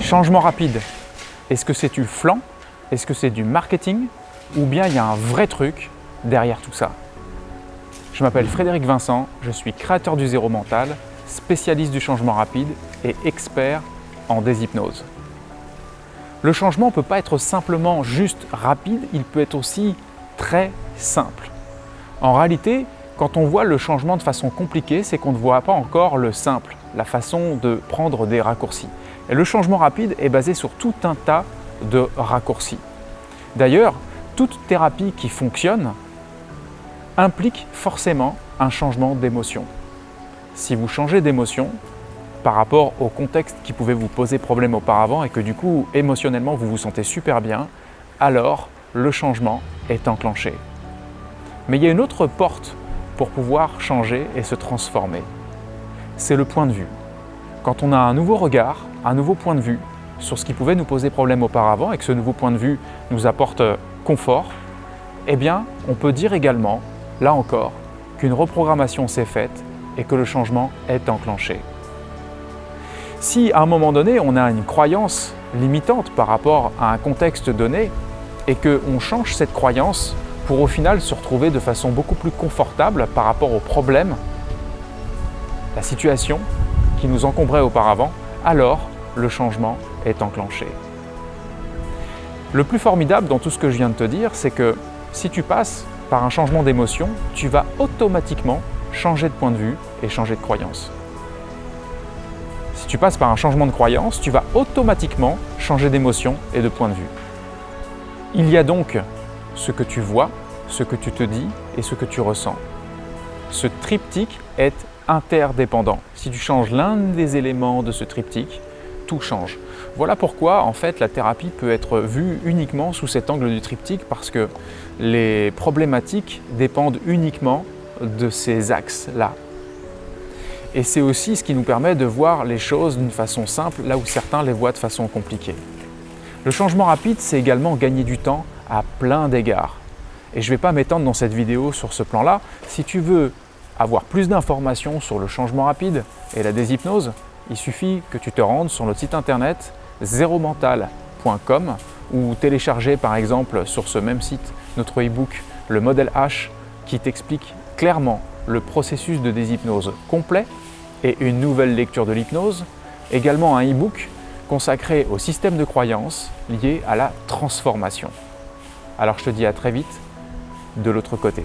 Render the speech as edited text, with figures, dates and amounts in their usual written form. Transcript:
Changement rapide, est-ce que c'est du flan? Est-ce que c'est du marketing? Ou bien il y a un vrai truc derrière tout ça? Je m'appelle Frédéric Vincent, je suis créateur du Zéro Mental, spécialiste du changement rapide et expert en déshypnose. Le changement ne peut pas être simplement juste rapide, il peut être aussi très simple. En réalité, quand on voit le changement de façon compliquée, c'est qu'on ne voit pas encore le simple, la façon de prendre des raccourcis. Et le changement rapide est basé sur tout un tas de raccourcis. D'ailleurs, toute thérapie qui fonctionne implique forcément un changement d'émotion. Si vous changez d'émotion par rapport au contexte qui pouvait vous poser problème auparavant et que du coup émotionnellement vous vous sentez super bien, alors le changement est enclenché. Mais il y a une autre porte pour pouvoir changer et se transformer. C'est le point de vue. Quand on a un nouveau regard, un nouveau point de vue sur ce qui pouvait nous poser problème auparavant et que ce nouveau point de vue nous apporte confort, eh bien on peut dire également, là encore, qu'une reprogrammation s'est faite et que le changement est enclenché. Si à un moment donné on a une croyance limitante par rapport à un contexte donné et qu'on change cette croyance pour au final se retrouver de façon beaucoup plus confortable par rapport au problème, la situation qui nous encombrait auparavant, alors le changement est enclenché. Le plus formidable dans tout ce que je viens de te dire, c'est que si tu passes par un changement d'émotion, tu vas automatiquement changer de point de vue et changer de croyance. Si tu passes par un changement de croyance, tu vas automatiquement changer d'émotion et de point de vue. Il y a donc ce que tu vois, ce que tu te dis et ce que tu ressens. Ce triptyque est interdépendant. Si tu changes l'un des éléments de ce triptyque, tout change. Voilà pourquoi en fait la thérapie peut être vue uniquement sous cet angle du triptyque parce que les problématiques dépendent uniquement de ces axes-là. Et c'est aussi ce qui nous permet de voir les choses d'une façon simple là où certains les voient de façon compliquée. Le changement rapide, c'est également gagner du temps à plein d'égards. Et je ne vais pas m'étendre dans cette vidéo sur ce plan-là. Si tu veux avoir plus d'informations sur le changement rapide et la déshypnose, il suffit que tu te rendes sur notre site internet zeromental.com ou télécharger par exemple sur ce même site notre e-book Le Modèle H qui t'explique clairement le processus de déshypnose complet et une nouvelle lecture de l'hypnose, également un e-book consacré au système de croyances lié à la transformation. Alors je te dis à très vite de l'autre côté.